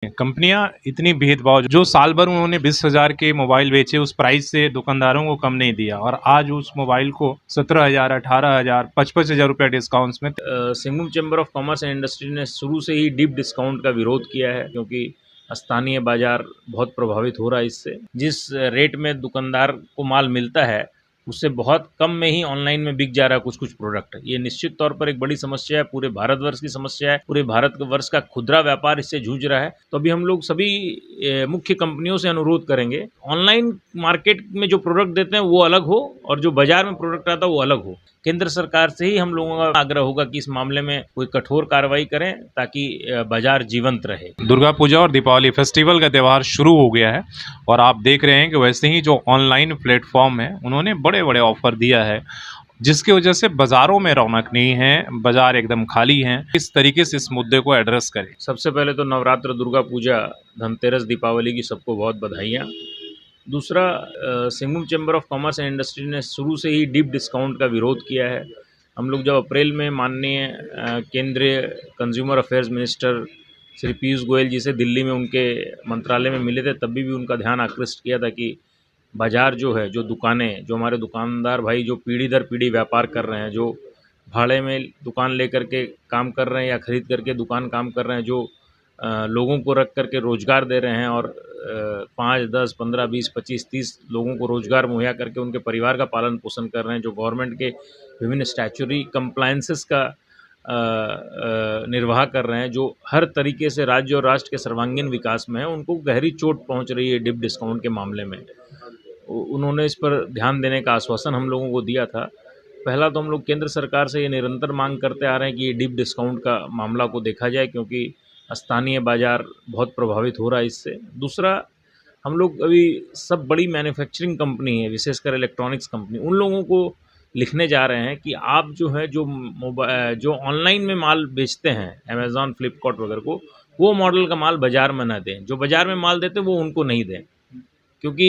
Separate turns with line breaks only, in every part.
कंपनियां इतनी भेदभाव जो साल भर उन्होंने 20,000 के मोबाइल बेचे उस प्राइस से दुकानदारों को कम नहीं दिया और आज उस मोबाइल को 17,000, 18,000, 55,000 रुपया डिस्काउंट्स में।
Singham chamber of commerce and industry ने शुरू से ही डीप डिस्काउंट का विरोध किया है, क्योंकि स्थानीय बाजार बहुत प्रभावित हो रहा है इससे। जिस रेट में दुकानदार को माल मिलता है उससे बहुत कम में ही ऑनलाइन में बिक जा रहा है कुछ कुछ प्रोडक्ट। ये निश्चित तौर पर एक बड़ी समस्या है, पूरे भारतवर्ष की समस्या है। पूरे भारतवर्ष का खुदरा व्यापार इससे जूझ रहा है। तो अभी हम लोग सभी मुख्य कंपनियों से अनुरोध करेंगे, ऑनलाइन मार्केट में जो प्रोडक्ट देते हैं वो अलग हो और जो बाजार में प्रोडक्ट आता है वो अलग हो। केंद्र सरकार से ही हम लोगों का आग्रह होगा कि इस मामले में कोई कठोर कार्रवाई करें ताकि बाजार जीवंत रहे।
दुर्गा पूजा और दीपावली फेस्टिवल का त्यौहार शुरू हो गया है और आप देख रहे हैं कि वैसे ही जो ऑनलाइन प्लेटफॉर्म है उन्होंने बड़े बड़े ऑफर दिया है, जिसकी वजह से बाजारों में रौनक नहीं है, बाजार एकदम खाली हैं। इस तरीके से इस मुद्दे को एड्रेस करें।
सबसे पहले तो नवरात्र, दुर्गा पूजा, धनतेरस, दीपावली की सबको बहुत बधाइयाँ। दूसरा, Singham chamber of commerce and industry ने शुरू से ही डीप डिस्काउंट का विरोध किया है। हम लोग जब अप्रैल में माननीय केंद्रीय consumer affairs minister Shri Piyush Goyal ji से दिल्ली में उनके मंत्रालय में मिले थे, तभी भी उनका ध्यान आकृष्ट किया था कि बाज़ार जो है, जो दुकानें, जो हमारे दुकानदार भाई जो पीढ़ी दर पीढ़ी व्यापार कर रहे हैं, जो भाड़े में दुकान लेकर के काम कर रहे हैं या ख़रीद करके दुकान काम कर रहे हैं, जो लोगों को रख करके रोज़गार दे रहे हैं और 5, 10, 15, 20, 25, 30 लोगों को रोज़गार मुहैया करके उनके परिवार का पालन पोषण कर रहे हैं, जो गवर्नमेंट के विभिन्न स्टैच्यूटरी कंप्लायंसेस का निर्वाह कर रहे हैं, जो हर तरीके से राज्य और राष्ट्र के सर्वांगीण विकास में है, उनको गहरी चोट पहुंच रही है डीप डिस्काउंट के मामले में। उन्होंने इस पर ध्यान देने का आश्वासन हम लोगों को दिया था। पहला तो हम लोग केंद्र सरकार से ये निरंतर मांग करते आ रहे हैं कि ये डीप डिस्काउंट का मामला को देखा जाए, क्योंकि स्थानीय बाज़ार बहुत प्रभावित हो रहा है इससे। दूसरा, हम लोग अभी सब बड़ी मैन्युफैक्चरिंग कंपनी है, विशेषकर इलेक्ट्रॉनिक्स कंपनी, उन लोगों को लिखने जा रहे हैं कि आप जो है जो ऑनलाइन में माल बेचते हैं, अमेज़ॉन, फ्लिपकार्ट वगैरह को, वो मॉडल का माल बाज़ार में ना दें। जो बाज़ार में माल देते हैं वो उनको नहीं दें, क्योंकि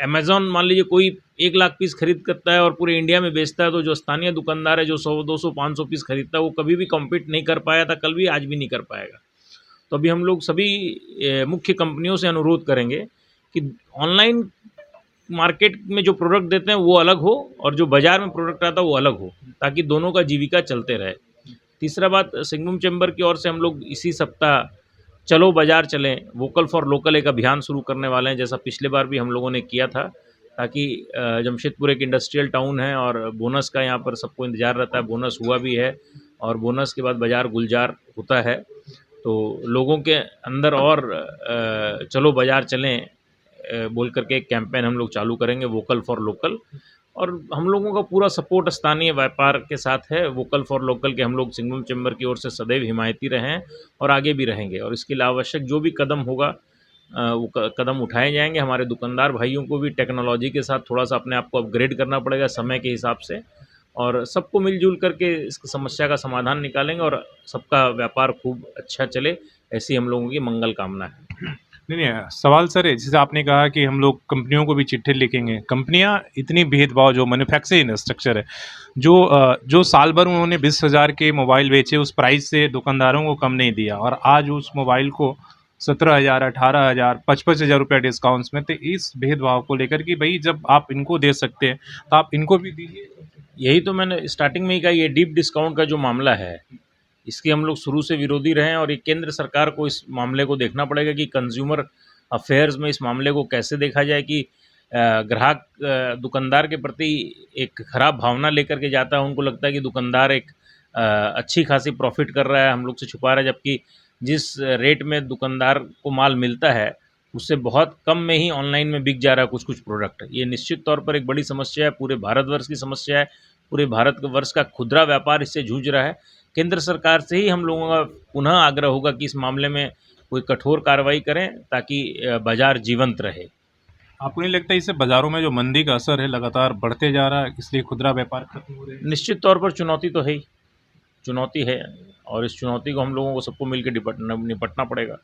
अमेज़ॉन मान लीजिए कोई 1 लाख पीस खरीद करता है और पूरे इंडिया में बेचता है, तो जो स्थानीय दुकानदार है जो 100, 200, 500 पीस खरीदता है वो कभी भी कॉम्पीट नहीं कर पाया था, कल भी, आज भी नहीं कर पाएगा। तो अभी हम लोग सभी मुख्य कंपनियों से अनुरोध करेंगे कि ऑनलाइन मार्केट में जो प्रोडक्ट देते हैं वो अलग हो और जो बाज़ार में प्रोडक्ट आता है वो अलग हो, ताकि दोनों का जीविका चलते रहे। तीसरा बात, सिंघम चैम्बर की ओर से हम लोग इसी सप्ताह चलो बाज़ार चलें, वोकल फॉर लोकल एक अभियान शुरू करने वाले हैं, जैसा पिछले बार भी हम लोगों ने किया था, ताकि जमशेदपुर एक इंडस्ट्रियल टाउन है और बोनस का यहाँ पर सबको इंतज़ार रहता है। बोनस हुआ भी है और बोनस के बाद बाज़ार गुलजार होता है, तो लोगों के अंदर और चलो बाज़ार चलें बोल करके एक कैंपेन हम लोग चालू करेंगे, वोकल फॉर लोकल। और हम लोगों का पूरा सपोर्ट स्थानीय व्यापार के साथ है। वोकल फॉर लोकल के हम लोग सिंघम चैम्बर की ओर से सदैव हिमायती रहे हैं और आगे भी रहेंगे, और इसके लिए आवश्यक जो भी कदम होगा वो कदम उठाए जाएंगे। हमारे दुकानदार भाइयों को भी टेक्नोलॉजी के साथ थोड़ा सा अपने आप को अपग्रेड करना पड़ेगा समय के हिसाब से, और सबको मिलजुल करके इस समस्या का समाधान निकालेंगे और सबका व्यापार खूब अच्छा चले, ऐसी हम लोगों की मंगल कामना है।
नहीं, सवाल सर है, जैसे आपने कहा कि हम लोग कंपनियों को भी चिट्ठी लिखेंगे। कंपनियां इतनी भेदभाव जो मैन्युफैक्चरिंग स्ट्रक्चर है, जो साल भर उन्होंने 20,000 के मोबाइल बेचे उस प्राइस से दुकानदारों को कम नहीं दिया और आज उस मोबाइल को 17,000, 18,000, 55,000 रुपया डिस्काउंट्स में। तो इस भेदभाव को लेकर कि भाई जब आप इनको दे सकते हैं तो आप इनको भी दीजिए।
यही तो मैंने स्टार्टिंग में ही कहा, ये डीप डिस्काउंट का जो मामला है इसके हम लोग शुरू से विरोधी रहे हैं, और ये केंद्र सरकार को इस मामले को देखना पड़ेगा कि कंज्यूमर अफेयर्स में इस मामले को कैसे देखा जाए कि ग्राहक दुकानदार के प्रति एक खराब भावना लेकर के जाता है। उनको लगता है कि दुकानदार एक अच्छी खासी प्रॉफिट कर रहा है, हम लोग से छुपा रहा है, जबकि जिस रेट में दुकानदार को माल मिलता है उससे बहुत कम में ही ऑनलाइन में बिक जा रहा है कुछ कुछ प्रोडक्ट। ये निश्चित तौर पर एक बड़ी समस्या है, पूरे भारतवर्ष की समस्या है। पूरे भारतवर्ष का खुदरा व्यापार इससे जूझ रहा है। केंद्र सरकार से ही हम लोगों का पुनः आग्रह होगा कि इस मामले में कोई कठोर कार्रवाई करें ताकि बाज़ार जीवंत रहे।
आपको नहीं लगता इससे बाजारों में जो मंदी का असर है लगातार बढ़ते जा रहा है, इसलिए खुदरा व्यापार खत्म हो रहे हैं?
निश्चित तौर पर चुनौती तो है ही, चुनौती है, और इस चुनौती को हम लोगों को सबको मिलकर निपटना पड़ेगा।